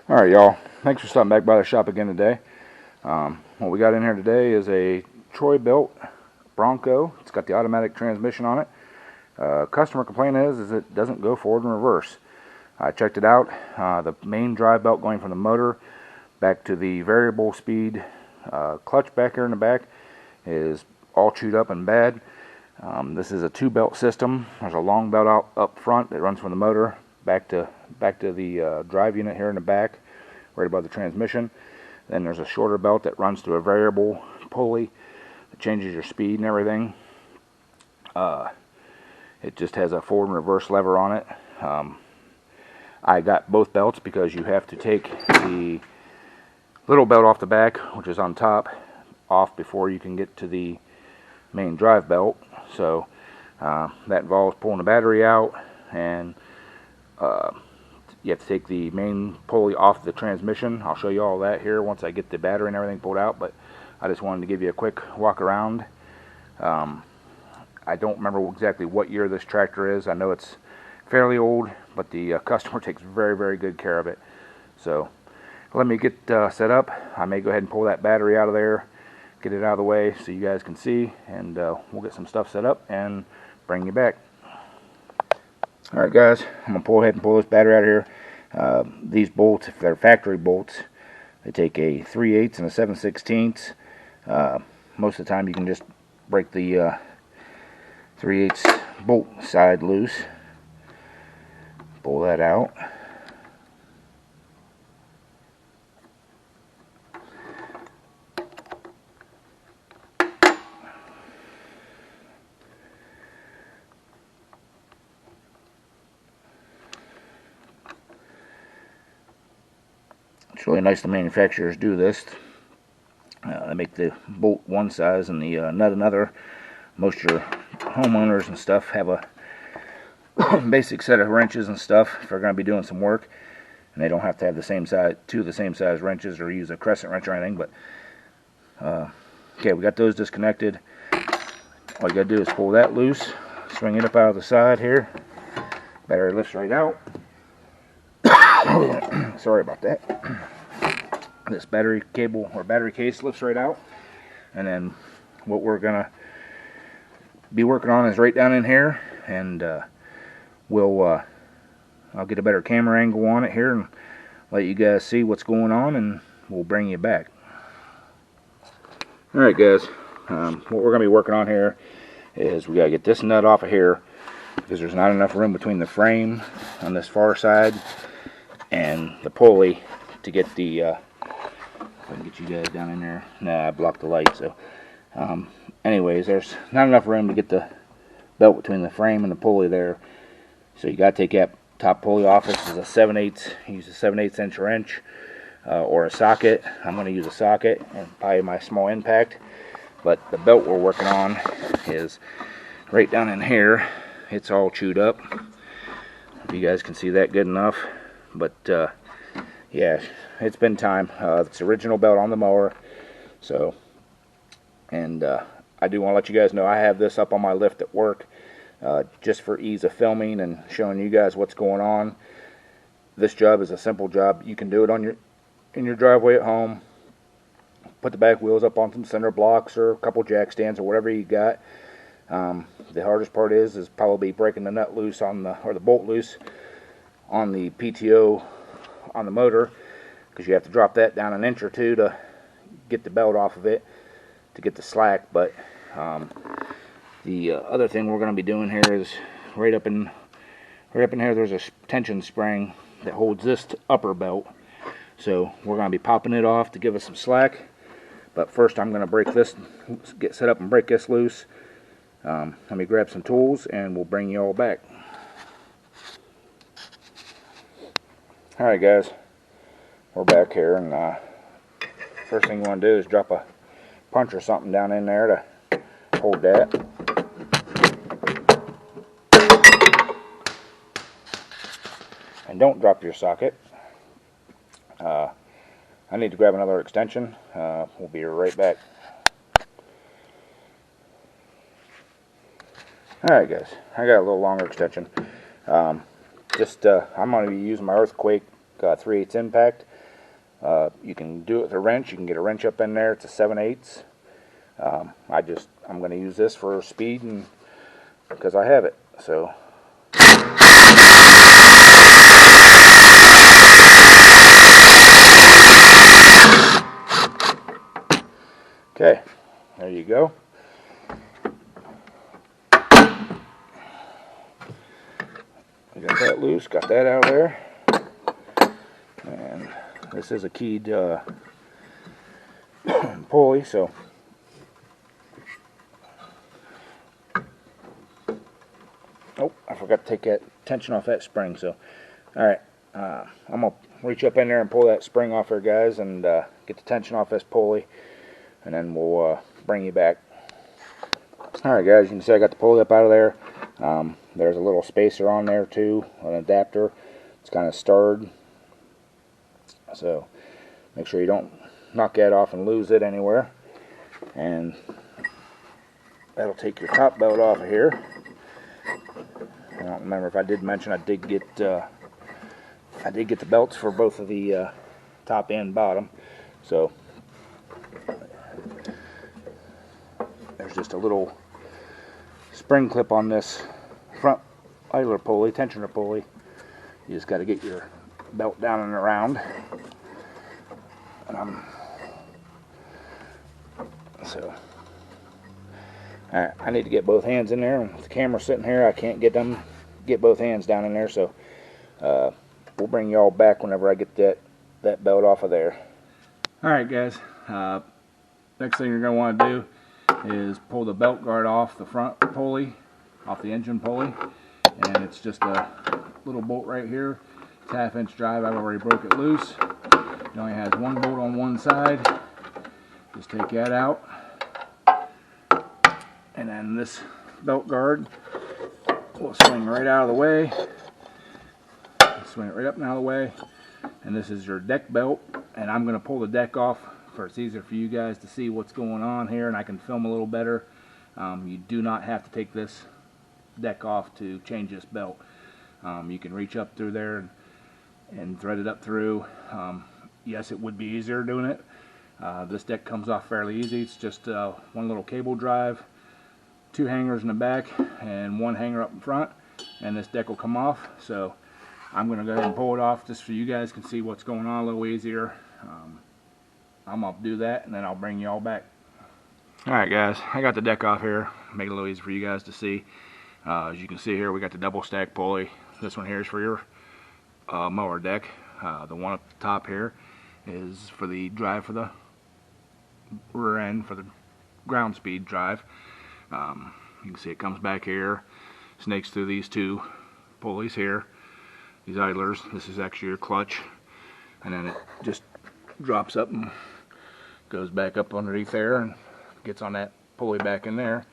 Alright, y'all, thanks for stopping back by the shop again today. What we got in here today is a troy-bilt Bronco. It's got the automatic transmission on it. Customer complaint is it doesn't go forward and reverse. I checked it out. The main drive belt going from the motor back to the variable speed clutch back here in the back is all chewed up and bad. This is a two-belt system. There's a long belt out up front that runs from the motor back to the drive unit here in the back, right above the transmission. Then there's a shorter belt that runs to a variable pulley that changes your speed and everything. It just has a forward and reverse lever on it. I got both belts because you have to take the little belt off the back, which is on top, off before you can get to the main drive belt. So that involves pulling the battery out, and you have to take the main pulley off the transmission. I'll show you all that here once I get the battery and everything pulled out, but I just wanted to give you a quick walk around. I don't remember exactly what year this tractor is. I know it's fairly old, but the customer takes very, very good care of it. So let me get set up. I may go ahead and pull that battery out of there, get it out of the way so you guys can see, and we'll get some stuff set up and bring you back. Alright guys, I'm going to go ahead and pull this battery out of here. These bolts, if they're factory bolts, they take a 3/8 and a 7/16. Most of the time you can just break the 3/8 bolt side loose. Pull that out. It's really nice the manufacturers do this. They make the bolt one size and the nut another. Most of your homeowners and stuff have a basic set of wrenches and stuff if they're going to be doing some work, and they don't have to have the same size, two of the same size wrenches, or use a crescent wrench or anything. But okay, we got those disconnected. All you got to do is pull that loose, swing it up out of the side here. Battery lifts right out. Sorry about that. This battery cable or battery case lifts right out, and then what we're gonna be working on is right down in here, and I'll get a better camera angle on it here and let you guys see what's going on, and we'll bring you back. Alright guys, what we're gonna be working on here is we gotta get this nut off of here because there's not enough room between the frame on this far side and the pulley to get the if I can get you guys down in there. Nah, I blocked the light. So anyways, there's not enough room to get the belt between the frame and the pulley there, so you got to take that top pulley off. This is a 7/8, use a 7/8 inch wrench or a socket. I'm going to use a socket and probably my small impact, but the belt we're working on is right down in here. It's all chewed up, if you guys can see that good enough. But yeah, it's been time. It's the original belt on the mower. So, and I do want to let you guys know I have this up on my lift at work just for ease of filming and showing you guys what's going on. This job is a simple job. You can do it on in your driveway at home. Put the back wheels up on some center blocks or a couple jack stands or whatever you got. The hardest part is probably breaking the nut loose on the bolt loose on the PTO on the motor, because you have to drop that down an inch or two to get the belt off of it to get the slack. But the other thing we're going to be doing here is right up in here there's a tension spring that holds this upper belt, so we're going to be popping it off to give us some slack. But first I'm going to break this, get set up and break this loose. Let me grab some tools and we'll bring you all back. Alright guys, we're back here, and first thing you want to do is drop a punch or something down in there to hold that. And don't drop your socket. I need to grab another extension. We'll be right back. Alright guys, I got a little longer extension. I'm going to be using my Earthquake 3/8 impact. You can do it with a wrench. You can get a wrench up in there. It's a 7/8. I'm going to use this for speed and because I have it. So okay, there you go. We got that loose, got that out of there. And this is a keyed pulley, so oh, I forgot to take that tension off that spring. So alright, I'm going to reach up in there and pull that spring off there, guys, and get the tension off this pulley, and then we'll bring you back. Alright guys, you can see I got the pulley up out of there. There's a little spacer on there too, an adapter. It's kind of starred, so make sure you don't knock that off and lose it anywhere. And that'll take your top belt off of here. I don't remember if I did mention I did get the belts for both of the top and bottom. So there's just a little spring clip on this front idler pulley, tensioner pulley. You just got to get your belt down and around. And I need to get both hands in there. With the camera sitting here, I can't get both hands down in there. So we'll bring y'all back whenever I get that belt off of there. All right, guys. Next thing you're going to want to do is pull the belt guard off the front pulley, off the engine pulley, and it's just a little bolt right here. It's 1/2 inch drive. I've already broke it loose. It only has one bolt on one side. Just take that out, and then this belt guard will swing right out of the way. Swing it right up and out of the way. And this is your deck belt, and I'm going to pull the deck off for it's easier for you guys to see what's going on here, and I can film a little better. You do not have to take this deck off to change this belt. You can reach up through there and thread it up through. Yes, it would be easier doing it. This deck comes off fairly easy. It's just one little cable drive, 2 hangers in the back, and 1 hanger up in front, and this deck will come off. So I'm going to go ahead and pull it off just so you guys can see what's going on a little easier. I'm going to do that, and then I'll bring you all back. Alright guys, I got the deck off here. Make it a little easier for you guys to see. As you can see here, we got the double stack pulley. This one here is for your mower deck. The one up the top here is for the drive for the rear end, for the ground speed drive. You can see it comes back here, snakes through these 2 pulleys here, these idlers. This is actually your clutch, and then it just drops up and goes back up underneath there and gets on that pulley back in there,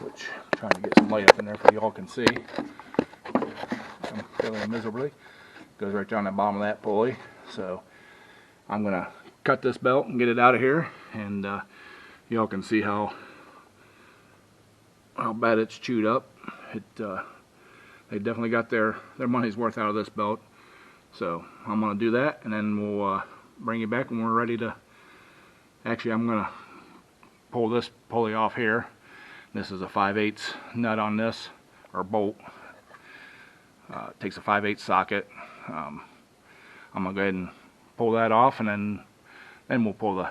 which I'm trying to get some light up in there so y'all can see. I'm failing miserably. Goes right down the bottom of that pulley. So I'm going to cut this belt and get it out of here, and y'all can see how bad it's chewed up. They definitely got their money's worth out of this belt. So I'm going to do that, and then we'll bring you back when we're ready to. Actually, I'm going to pull this pulley off here. This is a 5/8 nut on this, or bolt. It takes a 5/8 socket. I'm going to go ahead and pull that off, and then we'll pull the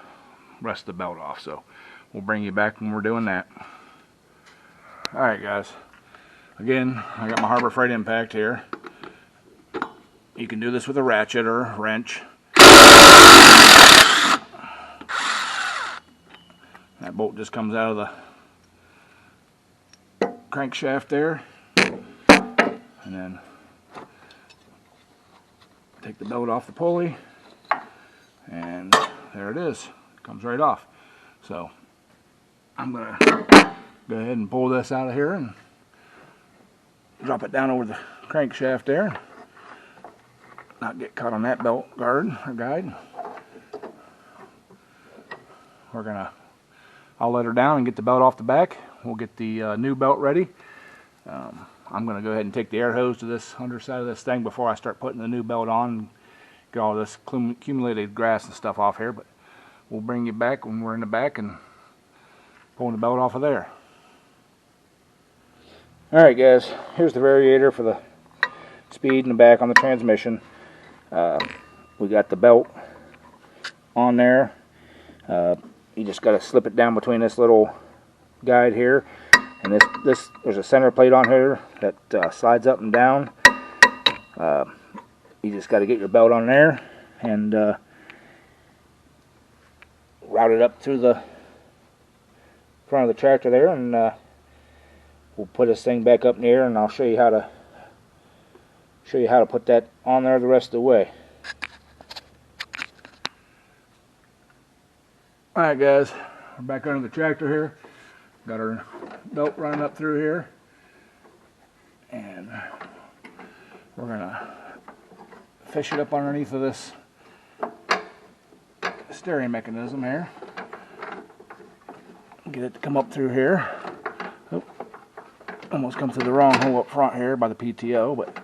rest of the belt off. So we'll bring you back when we're doing that. Alright guys, again, I got my Harbor Freight impact here. You can do this with a ratchet or a wrench. That bolt just comes out of the crankshaft there, and then take the belt off the pulley, and there it is. It comes right off. So I'm going to go ahead and pull this out of here and drop it down over the crankshaft there. Not get caught on that belt guard or guide. I'll let her down and get the belt off the back. We'll get the new belt ready. I'm going to go ahead and take the air hose to this underside of this thing before I start putting the new belt on and get all this accumulated grass and stuff off here. But we'll bring you back when we're in the back and pulling the belt off of there. Alright guys, here's the variator for the speed in the back on the transmission. We got the belt on there. You just got to slip it down between this little guide here, and this there's a center plate on here that slides up and down. You just got to get your belt on there and route it up through the front of the tractor there, and we'll put this thing back up in the air, and I'll show you how to put that on there the rest of the way. Alright guys, we're back under the tractor here. Got our belt running up through here, and we're gonna fish it up underneath of this steering mechanism here. Get it to come up through here. Oh, almost come through the wrong hole up front here by the PTO, but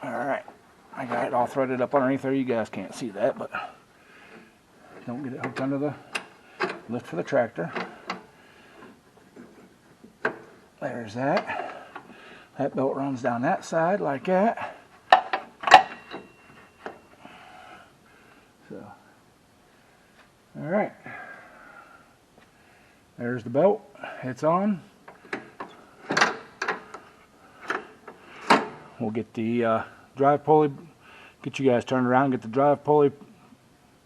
alright, I got it all threaded up underneath there. You guys can't see that, but don't get it hooked under the lift for the tractor. There's that. That belt runs down that side like that. So, alright. There's the belt. It's on. We'll get the drive pulley, get you guys turned around, get the drive pulley,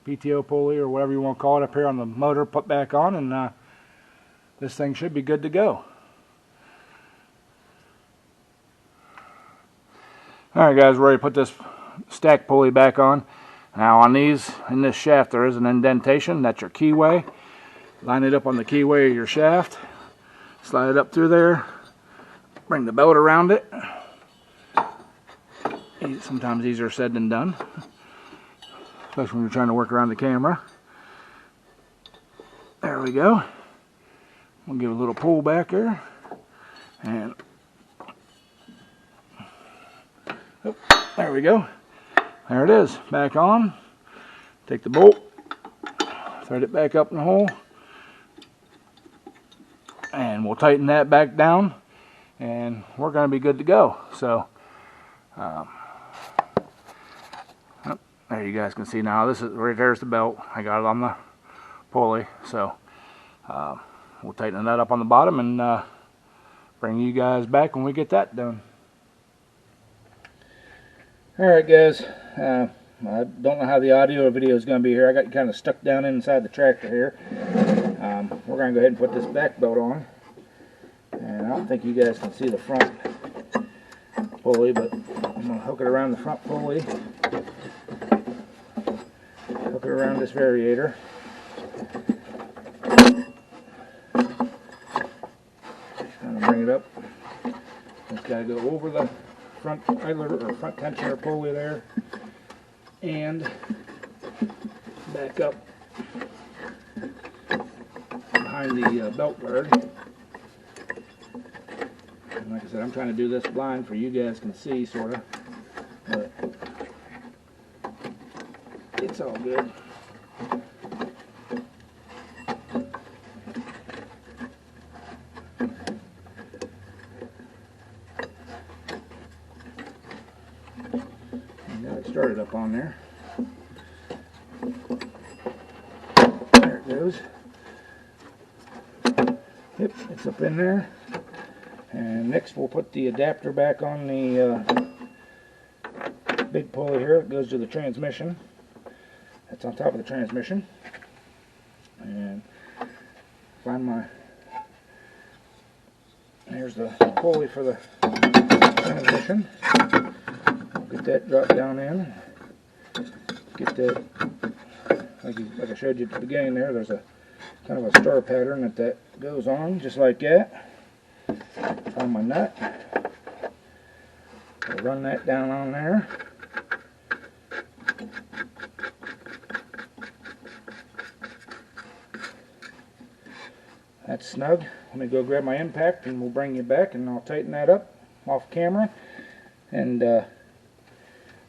PTO pulley, or whatever you want to call it, up here on the motor, put back on, and this thing should be good to go. Alright guys, we're ready to put this stack pulley back on. Now on these, in this shaft, there is an indentation. That's your keyway. Line it up on the keyway of your shaft. Slide it up through there. Bring the belt around it. Sometimes easier said than done, especially when you're trying to work around the camera. There we go. We'll give it a little pull back here, and oh, there we go. There it is, back on. Take the bolt, thread it back up in the hole, and we'll tighten that back down, and we're going to be good to go. So there you guys can see now, this is right there's the belt. I got it on the pulley, so we'll tighten that up on the bottom and bring you guys back when we get that done. Alright guys, I don't know how the audio or video is going to be here. I got kind of stuck down inside the tractor here. We're going to go ahead and put this back belt on, and I don't think you guys can see the front pulley, but I'm going to hook it around the front pulley, hook it around this variator, kind of bring it up. It's got to go over the front idler or front tensioner pulley there, and back up behind the belt guard. And like I said, I'm trying to do this blind for you guys can see, sort of, but it's all good. And now it started up on there. There it goes. Yep, it's up in there. And next we'll put the adapter back on the big pulley here. It goes to the transmission. That's on top of the transmission. And find my, here's the pulley for the transmission. I'll get that dropped down in. Get that, like I showed you at the beginning there, there's a kind of a star pattern that goes on, just like that. Find my nut. I'll run that down on there. That's snug. Let me go grab my impact and we'll bring you back, and I'll tighten that up off camera, and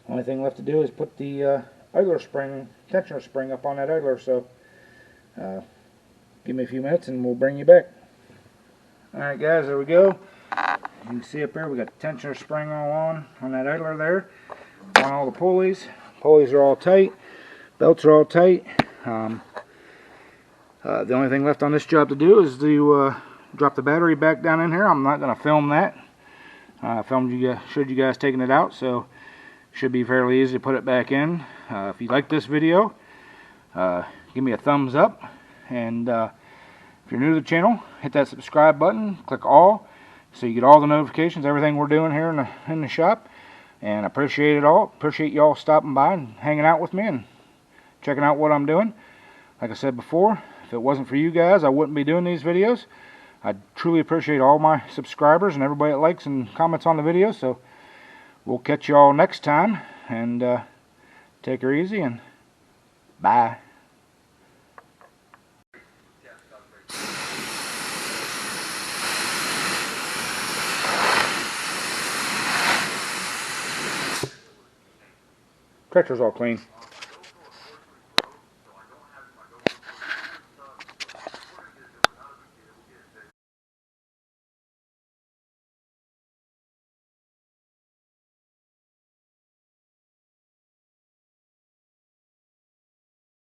Only thing left to do is put the idler spring, tensioner spring up on that idler. So give me a few minutes and we'll bring you back. Alright guys, there we go. You can see up there we got the tensioner spring all on that idler there. On all the pulleys. Pulleys are all tight. Belts are all tight. The only thing left on this job to do is to drop the battery back down in here. I'm not going to film that. I filmed showed you guys taking it out, so it should be fairly easy to put it back in. If you like this video, give me a thumbs up, and if you're new to the channel, hit that subscribe button, click all, so you get all the notifications, everything we're doing here in the shop. And I appreciate it all. Appreciate y'all stopping by and hanging out with me and checking out what I'm doing. Like I said before, if it wasn't for you guys, I wouldn't be doing these videos. I truly appreciate all my subscribers and everybody that likes and comments on the video. So we'll catch y'all next time, and take her easy, and bye. Tractor's all clean.